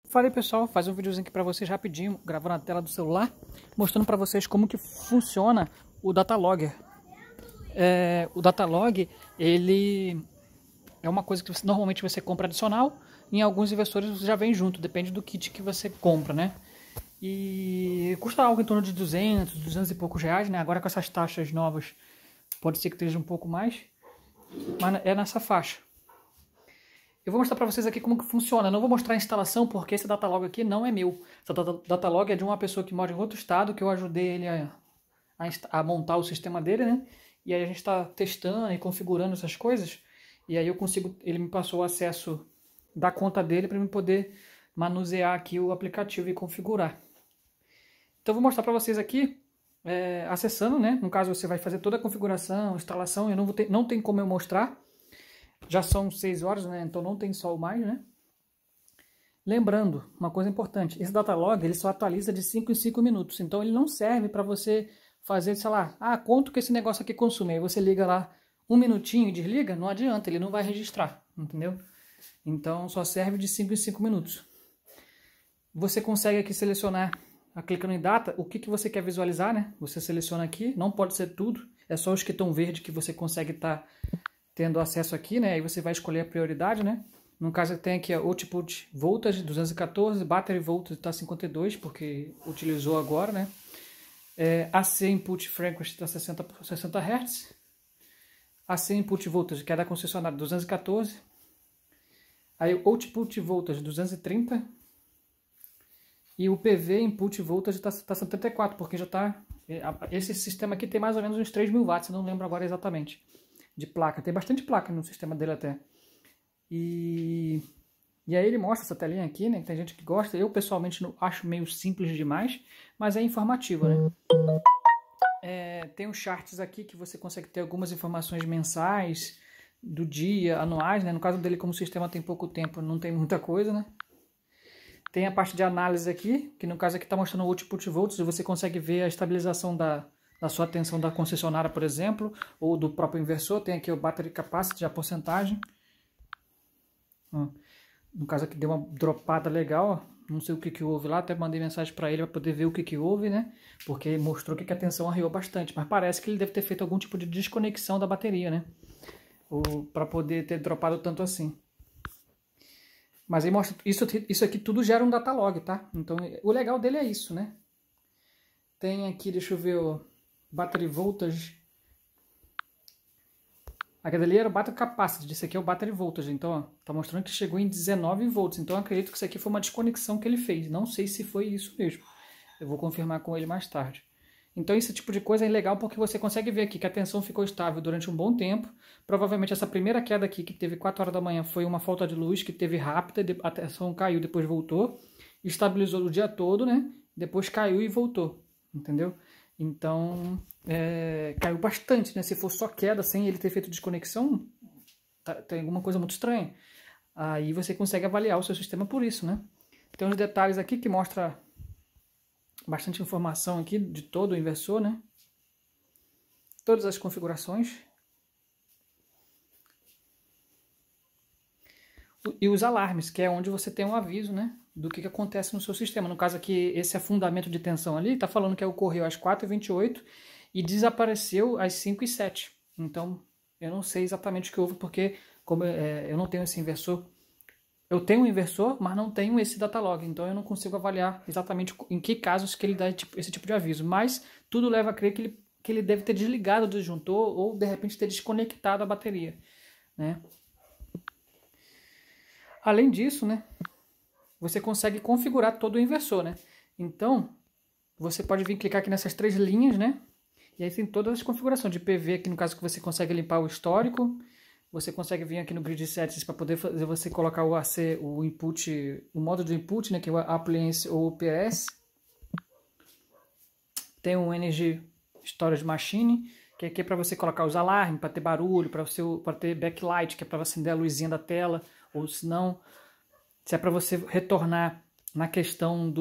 Falei pessoal, fazer um videozinho aqui para vocês rapidinho, gravando na tela do celular, mostrando para vocês como que funciona o Datalogger. O Datalog, ele é uma coisa que normalmente você compra adicional, em alguns investidores já vem junto, depende do kit que você compra, né? E custa algo em torno de 200 e poucos reais, né? Agora com essas taxas novas, pode ser que esteja um pouco mais, mas é nessa faixa. Eu vou mostrar para vocês aqui como que funciona. Eu não vou mostrar a instalação porque esse Datalog aqui não é meu. Esse Datalog é de uma pessoa que mora em outro estado, que eu ajudei ele a montar o sistema dele, né? E aí a gente está testando e configurando essas coisas. E aí ele me passou o acesso da conta dele para eu poder manusear aqui o aplicativo e configurar. Então eu vou mostrar para vocês aqui, acessando, né? No caso você vai fazer toda a configuração, instalação. Eu não tem como eu mostrar. Já são 6 horas, né? Então não tem sol mais, né? Lembrando, uma coisa importante, esse Datalog ele só atualiza de 5 em 5 minutos, então ele não serve para você fazer, sei lá, quanto que esse negócio aqui consome, aí você liga lá 1 minutinho e desliga, não adianta, ele não vai registrar, entendeu? Então só serve de 5 em 5 minutos. Você consegue aqui selecionar, clicando em data, o que você quer visualizar, né? Você seleciona aqui, não pode ser tudo, é só os que estão verde que você consegue estar tendo acesso aqui, né? Aí você vai escolher a prioridade, né? No caso tem aqui a Output Voltage 214, Battery Voltage está 52, porque utilizou agora, né? AC Input Frequency está 60 Hz. AC Input Voltage, que é da concessionária, 214. Aí Output Voltage 230. E o PV Input Voltage está 74, porque já está... Esse sistema aqui tem mais ou menos uns 3.000 watts, não lembro agora exatamente. De placa, tem bastante placa no sistema dele até. E aí ele mostra essa telinha aqui, né? Tem gente que gosta, eu pessoalmente não acho meio simples demais, mas é informativo, né? Tem os charts aqui que você consegue ter algumas informações mensais, do dia, anuais, né? No caso dele, como o sistema tem pouco tempo, não tem muita coisa, né? Tem a parte de análise aqui, que no caso aqui está mostrando o output volts, e você consegue ver a estabilização da sua tensão da concessionária, por exemplo, ou do próprio inversor. Tem aqui o Battery Capacity, a porcentagem. No caso aqui deu uma dropada legal, não sei o que houve lá, até mandei mensagem para ele para poder ver o que houve, né? Porque mostrou que a tensão arriou bastante, mas parece que ele deve ter feito algum tipo de desconexão da bateria, né? Para poder ter dropado tanto assim. Mas aí mostra, isso aqui tudo gera um Datalog, tá? Então o legal dele é isso, né? Tem aqui, deixa eu ver, o Battery Voltage. Aquele ali era o Battery Capacity, esse aqui é o Battery Voltage. Então, ó, tá mostrando que chegou em 19 volts. Então, eu acredito que isso aqui foi uma desconexão que ele fez. Não sei se foi isso mesmo. Eu vou confirmar com ele mais tarde. Então, esse tipo de coisa é legal porque você consegue ver aqui que a tensão ficou estável durante um bom tempo. Provavelmente essa primeira queda aqui, que teve 4 horas da manhã, foi uma falta de luz que teve rápida. A tensão caiu, depois voltou. Estabilizou o dia todo, né? Depois caiu e voltou. Entendeu? Então, caiu bastante, né? Se for só queda, sem ele ter feito desconexão, tem alguma coisa muito estranha. Aí você consegue avaliar o seu sistema por isso, né? Tem uns detalhes aqui que mostra bastante informação aqui de todo o inversor, né? Todas as configurações. E os alarmes, que é onde você tem um aviso, né? Do que acontece no seu sistema. No caso aqui, esse afundamento de tensão ali, está falando que ocorreu às 4h28 e desapareceu às 5h07. Então, eu não sei exatamente o que houve, porque como eu não tenho esse inversor, eu tenho um inversor, mas não tenho esse Datalog, então eu não consigo avaliar exatamente em que casos que ele dá esse tipo de aviso. Mas tudo leva a crer que ele deve ter desligado o disjuntor ou, de repente, ter desconectado a bateria, né? Além disso, né? Você consegue configurar todo o inversor, né? Então, você pode vir clicar aqui nessas 3 linhas, né? E aí tem todas as configurações de PV, aqui no caso que você consegue limpar o histórico. Você consegue vir aqui no Grid Settings para poder fazer você colocar o AC, o input, o modo de input, né? Que é o Appliance ou o PS. Tem o Energy Storage Machine, que aqui é para você colocar os alarmes, para ter barulho, para ter backlight, que é para acender a luzinha da tela, ou se não... Se é para você retornar na questão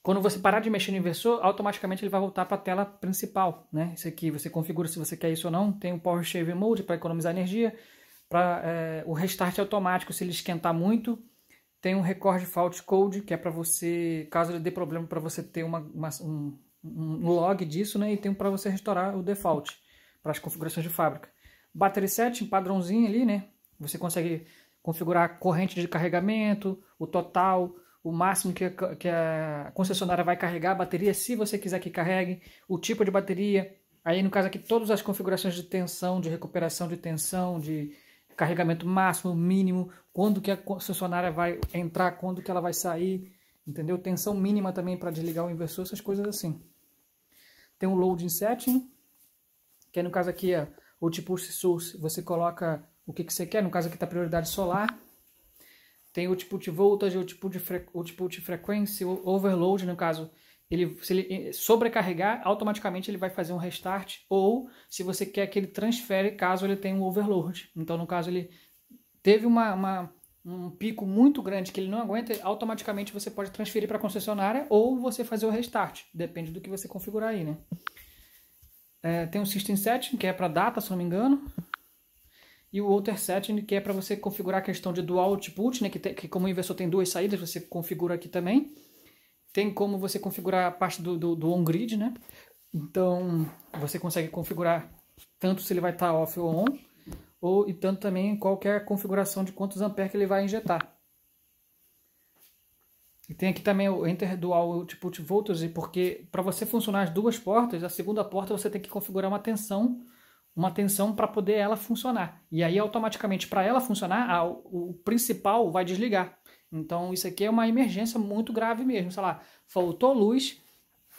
Quando você parar de mexer no inversor, automaticamente ele vai voltar para a tela principal, né? Isso aqui você configura se você quer isso ou não. Tem o Power Shave Mode para economizar energia. Para o restart automático, se ele esquentar muito, Tem um record fault code, que é para você, caso ele dê problema, para você ter um log disso, né? E tem para você restaurar o default para as configurações de fábrica. Battery setting, padrãozinho ali, né? Você consegue configurar a corrente de carregamento, o total, o máximo que a concessionária vai carregar a bateria, se você quiser que carregue, o tipo de bateria. Aí, no caso aqui, todas as configurações de tensão, de recuperação de tensão, de carregamento máximo, mínimo, quando que a concessionária vai entrar, quando que ela vai sair, entendeu? Tensão mínima também para desligar o inversor, essas coisas assim. Tem o loading setting, que no caso aqui é o tipo source, você coloca o que você quer, no caso aqui está prioridade solar. Tem o output voltage, o output frequência, o overload, no caso, se ele sobrecarregar, automaticamente ele vai fazer um restart, ou se você quer que ele transfere caso ele tenha um overload. Então, no caso, ele teve um pico muito grande que ele não aguenta, automaticamente você pode transferir para a concessionária ou você fazer o restart, depende do que você configurar aí, né? Tem o System Setting, que é para data, se não me engano, e o Outer Setting, que é para você configurar a questão de Dual Output, né? Que como o inversor tem duas saídas, você configura aqui também. Tem como você configurar a parte do on-grid, né? Então, você consegue configurar tanto se ele vai estar off ou on, e tanto também qualquer configuração de quantos amperes que ele vai injetar. E tem aqui também o Enter Dual Output Voltage, porque para você funcionar as duas portas, a segunda porta você tem que configurar uma tensão para poder ela funcionar. E aí, automaticamente, para ela funcionar, o principal vai desligar. Então, isso aqui é uma emergência muito grave mesmo. Sei lá, faltou luz,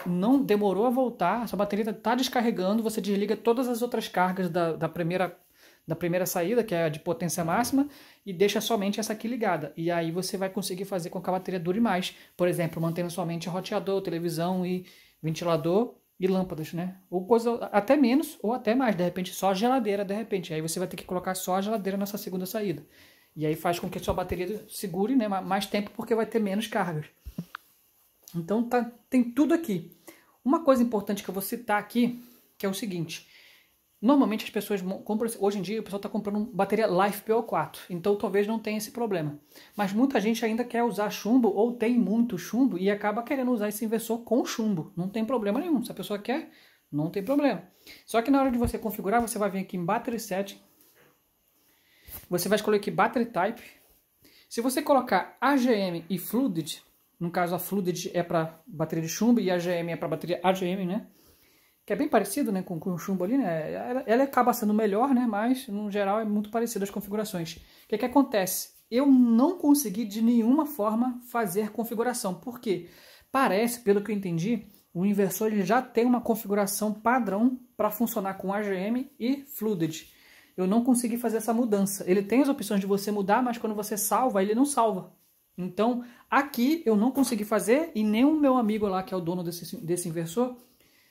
não demorou a voltar, a sua bateria está descarregando, você desliga todas as outras cargas da primeira saída, que é a de potência máxima, e deixa somente essa aqui ligada. E aí você vai conseguir fazer com que a bateria dure mais. Por exemplo, mantendo somente roteador, televisão e ventilador e lâmpadas, né? Ou coisa até menos, ou até mais. De repente, só a geladeira, de repente. Aí você vai ter que colocar só a geladeira nessa segunda saída. E aí faz com que a sua bateria segure, né, mais tempo, porque vai ter menos cargas. Então tem tudo aqui. Uma coisa importante que eu vou citar aqui, que é o seguinte. Normalmente as pessoas compram, hoje em dia o pessoal está comprando bateria LiFePO4, então talvez não tenha esse problema. Mas muita gente ainda quer usar chumbo, ou tem muito chumbo, e acaba querendo usar esse inversor com chumbo. Não tem problema nenhum. Se a pessoa quer, não tem problema. Só que na hora de você configurar, você vai vir aqui em Battery Setting. Você vai escolher aqui Battery Type. Se você colocar AGM e Flooded, no caso a Flooded é para bateria de chumbo e a AGM é para bateria AGM, né? Que é bem parecido, né, com o chumbo ali, né? Ela acaba sendo melhor, né? Mas no geral é muito parecido as configurações. O que acontece? Eu não consegui de nenhuma forma fazer configuração. Por quê? Parece, pelo que eu entendi, o inversor ele já tem uma configuração padrão para funcionar com AGM e Flooded. Eu não consegui fazer essa mudança. Ele tem as opções de você mudar, mas quando você salva, ele não salva. Então, aqui eu não consegui fazer, e nem o meu amigo lá, que é o dono desse inversor,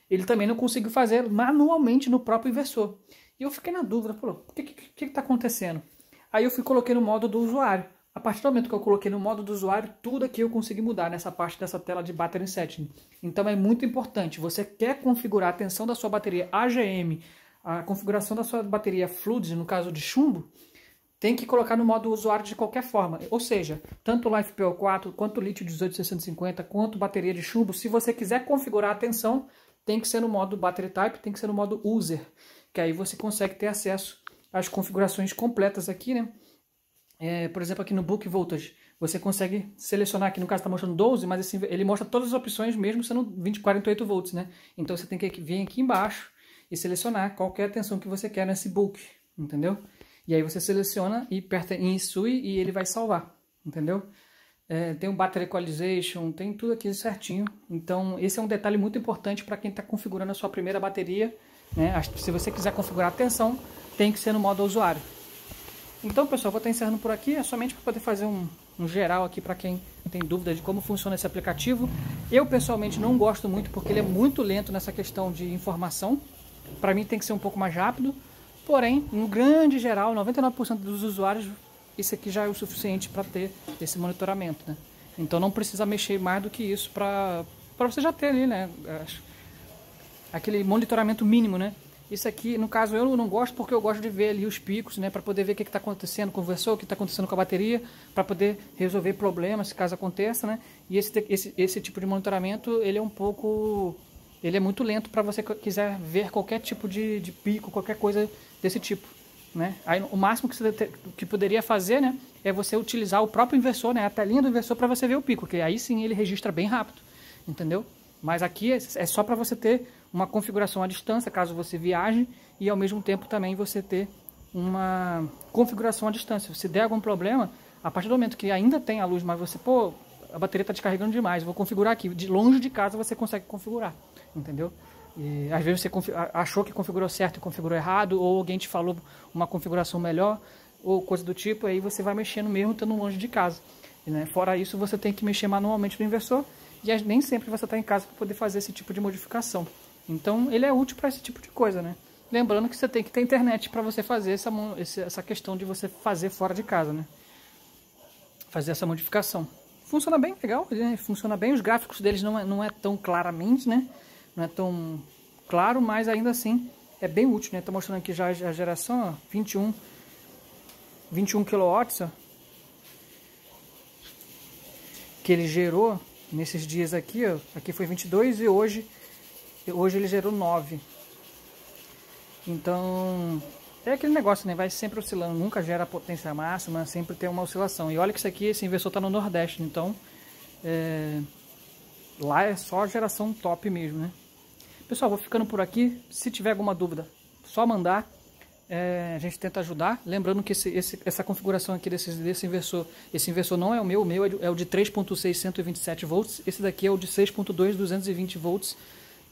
ele também não conseguiu fazer manualmente no próprio inversor. E eu fiquei na dúvida, pô, o que está acontecendo? Aí eu coloquei no modo do usuário. A partir do momento que eu coloquei no modo do usuário, tudo aqui eu consegui mudar nessa parte dessa tela de Battery Setting. Então é muito importante. Você quer configurar a tensão da sua bateria AGM, a configuração da sua bateria Flooded, no caso de chumbo, tem que colocar no modo usuário de qualquer forma. Ou seja, tanto o LiFePO4, quanto o lítio 18650, quanto bateria de chumbo, se você quiser configurar a tensão, tem que ser no modo Battery Type, tem que ser no modo User, que aí você consegue ter acesso às configurações completas aqui, né? Por exemplo, aqui no Book Voltage, você consegue selecionar, aqui no caso está mostrando 12, mas assim, ele mostra todas as opções mesmo sendo 48 volts, né? Então você tem que vir aqui embaixo e selecionar qualquer tensão que você quer nesse book, entendeu? E aí você seleciona e aperta em Insui e ele vai salvar, entendeu? Tem o Battery Equalization, tem tudo aqui certinho. Então esse é um detalhe muito importante para quem está configurando a sua primeira bateria, né? Se você quiser configurar a tensão, tem que ser no modo usuário. Então pessoal, vou estar encerrando por aqui, é somente para poder fazer um geral aqui para quem tem dúvida de como funciona esse aplicativo. Eu pessoalmente não gosto muito porque ele é muito lento nessa questão de informação. Para mim tem que ser um pouco mais rápido, porém, no grande geral, 99% dos usuários, isso aqui já é o suficiente para ter esse monitoramento, né? Então não precisa mexer mais do que isso para você já ter ali, né, aquele monitoramento mínimo, né? Isso aqui, no caso, eu não gosto porque eu gosto de ver ali os picos, né? Para poder ver o que está acontecendo com o conversor, o que está acontecendo com a bateria, para poder resolver problemas, caso aconteça, né? E esse tipo de monitoramento, ele é ele é muito lento para você quiser ver qualquer tipo de pico, qualquer coisa desse tipo, né? Aí, o máximo que poderia fazer, né? É você utilizar o próprio inversor, né? A telinha do inversor para você ver o pico, que aí sim ele registra bem rápido, entendeu? Mas aqui é só para você ter uma configuração à distância, caso você viaje, e ao mesmo tempo também você ter uma configuração à distância. Se der algum problema, a partir do momento que ainda tem a luz, mas você, pô, a bateria está descarregando demais, vou configurar aqui. De longe de casa você consegue configurar, entendeu? E às vezes você achou que configurou certo e configurou errado, ou alguém te falou uma configuração melhor, ou coisa do tipo, aí você vai mexendo mesmo estando longe de casa. E, né, fora isso, você tem que mexer manualmente no inversor, e nem sempre você está em casa para poder fazer esse tipo de modificação. Então ele é útil para esse tipo de coisa, né? Lembrando que você tem que ter internet para você fazer essa questão de você fazer fora de casa, né? Fazer essa modificação. Funciona bem, legal, né? Funciona bem. Os gráficos deles não é tão claramente, né? Não é tão claro, mas ainda assim é bem útil, né? Estou mostrando aqui já a geração, ó, 21 kW, ó, que ele gerou nesses dias aqui, ó. Aqui foi 22 e hoje ele gerou 9. Então é aquele negócio, né? Vai sempre oscilando, nunca gera potência máxima, sempre tem uma oscilação. E olha que esse inversor está no Nordeste, então lá é só geração top mesmo, né? Pessoal, vou ficando por aqui. Se tiver alguma dúvida, só mandar. A gente tenta ajudar. Lembrando que essa configuração aqui desse inversor, esse inversor não é o meu é o de 3.6 127 volts. Esse daqui é o de 6.2 220 volts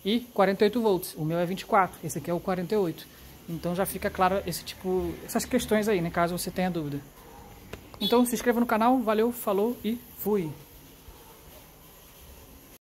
e 48 volts. O meu é 24, esse aqui é o 48. Então já fica claro essas questões aí, né, caso você tenha dúvida. Então se inscreva no canal, valeu, falou e fui!